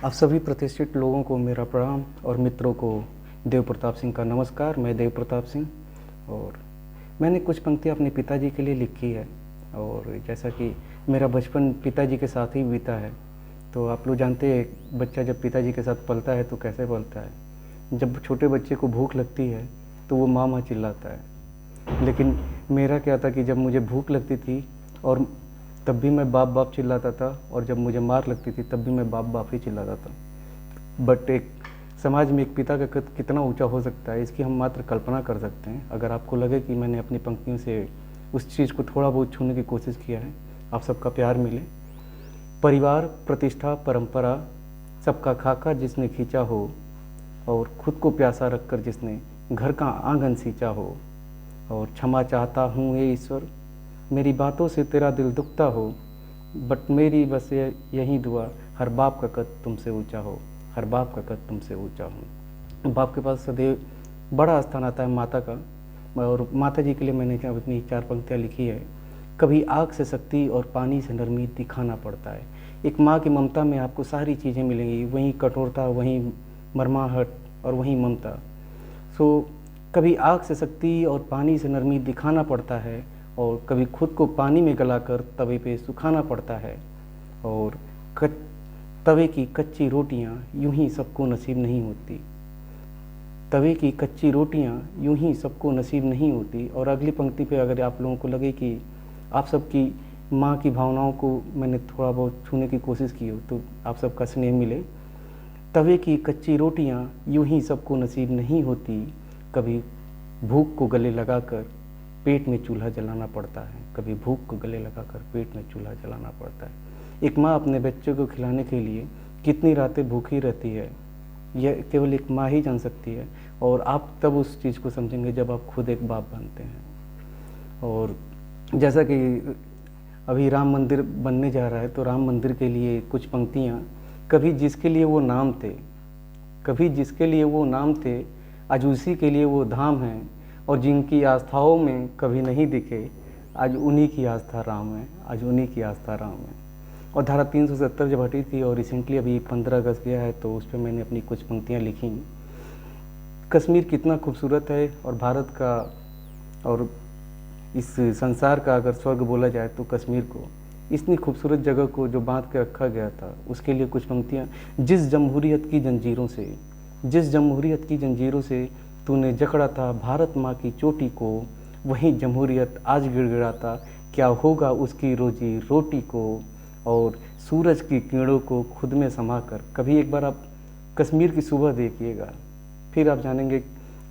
आप सभी प्रतिष्ठित लोगों को मेरा प्रणाम और मित्रों को देव प्रताप सिंह का नमस्कार। मैं देव प्रताप सिंह और मैंने कुछ पंक्तियाँ अपने पिताजी के लिए लिखी है। और जैसा कि मेरा बचपन पिताजी के साथ ही बीता है, तो आप लोग जानते हैं बच्चा जब पिताजी के साथ पलता है तो कैसे पलता है। जब छोटे बच्चे को भूख लगती है तो वो माँ माँ चिल्लाता है, लेकिन मेरा क्या था कि जब मुझे भूख लगती थी और तब भी मैं बाप बाप चिल्लाता था, और जब मुझे मार लगती थी तब भी मैं बाप बाप ही चिल्लाता था। बट एक समाज में एक पिता का कद कितना ऊंचा हो सकता है, इसकी हम मात्र कल्पना कर सकते हैं। अगर आपको लगे कि मैंने अपनी पंक्तियों से उस चीज़ को थोड़ा बहुत छूने की कोशिश किया है, आप सबका प्यार मिले। परिवार, प्रतिष्ठा, परंपरा, सबका खाका जिसने खींचा हो, और खुद को प्यासा रखकर जिसने घर का आंगन सींचा हो, और क्षमा चाहता हूँ ये ईश्वर, मेरी बातों से तेरा दिल दुखता हो, बट मेरी बस यही दुआ, हर बाप का कद तुमसे ऊंचा हो, हर बाप का कद तुमसे ऊंचा हो। बाप के पास सदैव बड़ा स्थान आता है माता का, और माता जी के लिए मैंने अपनी 4 पंक्तियाँ लिखी है। कभी आग से शक्ति और पानी से नरमी दिखाना पड़ता है। एक माँ की ममता में आपको सारी चीज़ें मिलेंगी, वहीं कठोरता, वहीं मरमाहट और वहीं ममता। सो कभी आग से शक्ति और पानी से नरमी दिखाना पड़ता है, और कभी खुद को पानी में गलाकर तवे पे सुखाना पड़ता है। और तवे की कच्ची रोटियां यूं ही सबको नसीब नहीं होती, तवे की कच्ची रोटियां यूं ही सबको नसीब नहीं होती। और अगली पंक्ति पे अगर आप लोगों को लगे कि आप सबकी माँ की भावनाओं को मैंने थोड़ा बहुत छूने की कोशिश की हो, तो आप सबका स्नेह मिले। तवे की कच्ची रोटियां यूं ही सबको नसीब नहीं होती, कभी भूख को गले लगाकर पेट में चूल्हा जलाना पड़ता है, कभी भूख को गले लगाकर पेट में चूल्हा जलाना पड़ता है। एक माँ अपने बच्चों को खिलाने के लिए कितनी रातें भूखी रहती है, यह केवल एक माँ ही जान सकती है। और आप तब उस चीज़ को समझेंगे जब आप खुद एक बाप बनते हैं। और जैसा कि अभी राम मंदिर बनने जा रहा है, तो राम मंदिर के लिए कुछ पंक्तियाँ, कभी जिसके लिए वो नाम थे, कभी जिसके लिए वो नाम थे, आज उसी के लिए वो धाम है। और जिनकी आस्थाओं में कभी नहीं दिखे, आज उन्हीं की आस्था राम है, आज उन्हीं की आस्था राम है। और धारा 370 जब हटी थी, और रिसेंटली अभी 15 अगस्त गया है, तो उस पर मैंने अपनी कुछ पंक्तियाँ लिखी। कश्मीर कितना खूबसूरत है, और भारत का और इस संसार का अगर स्वर्ग बोला जाए तो कश्मीर को, इतनी खूबसूरत जगह को जो बांध के रखा गया था, उसके लिए कुछ पंक्तियाँ। जिस जमहूरियत की जंजीरों से, जिस जमहूरियत की जंजीरों से तूने जकड़ा था भारत माँ की चोटी को, वही जमहूरियत आज गिड़गिड़ाता, क्या होगा उसकी रोजी रोटी को। और सूरज की किरणों को खुद में समाकर, कभी एक बार आप कश्मीर की सुबह देखिएगा, फिर आप जानेंगे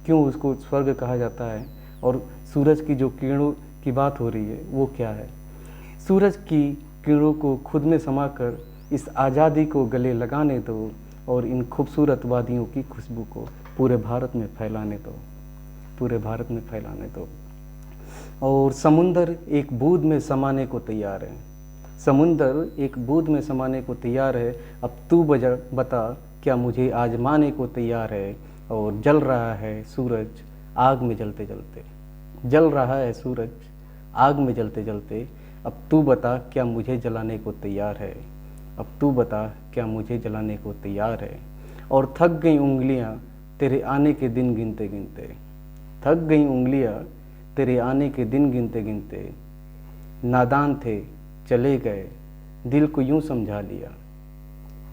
क्यों उसको स्वर्ग कहा जाता है, और सूरज की जो किरणों की बात हो रही है वो क्या है। सूरज की किरणों को खुद में समाकर इस आज़ादी को गले लगाने दो, और इन खूबसूरत वादियों की खुशबू को पूरे भारत में फैलाने दो, पूरे भारत में फैलाने दो। और समुंदर एक बूंद में समाने को तैयार है, समुंदर एक बूंद में समाने को तैयार है, अब तू बता क्या मुझे आजमाने को तैयार है। और जल रहा है सूरज आग में जलते जलते, जल रहा है सूरज आग में जलते जलते, अब तू बता क्या मुझे जलाने को तैयार है, अब तू बता क्या मुझे जलाने को तैयार है। और थक गई उंगलियां तेरे आने के दिन गिनते गिनते, थक गई उंगलियां तेरे आने के दिन गिनते गिनते, नादान थे चले गए दिल को यूं समझा लिया,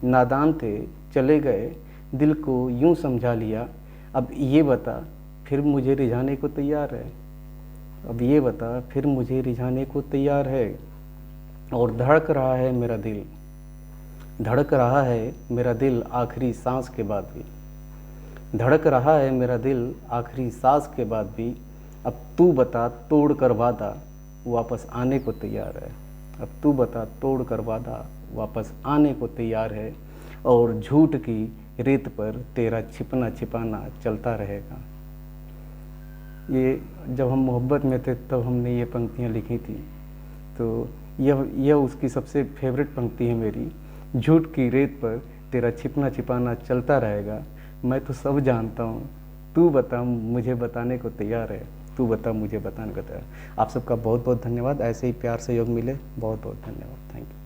नादान थे चले गए दिल को यूं समझा लिया, अब ये बता फिर मुझे रिझाने को तैयार है, अब ये बता फिर मुझे रिझाने को तैयार है। और धड़क रहा है मेरा दिल, धड़क रहा है मेरा दिल आखिरी सांस के बाद भी, धड़क रहा है मेरा दिल आखिरी सांस के बाद भी, अब तू बता तोड़ कर वादा वापस आने को तैयार है, अब तू बता तोड़ कर वादा वापस आने को तैयार है। और झूठ की रेत पर तेरा छिपना छिपाना चलता रहेगा। ये जब हम मोहब्बत में थे तब हमने ये पंक्तियाँ लिखी थी, तो यह उसकी सबसे फेवरेट पंक्ति है मेरी। झूठ की रेत पर तेरा छिपना छिपाना चलता रहेगा, मैं तो सब जानता हूँ, तू बता मुझे बताने को तैयार है, तू बता मुझे बताने को तैयार। आप सबका बहुत बहुत धन्यवाद, ऐसे ही प्यार सहयोग मिले, बहुत बहुत धन्यवाद, थैंक यू।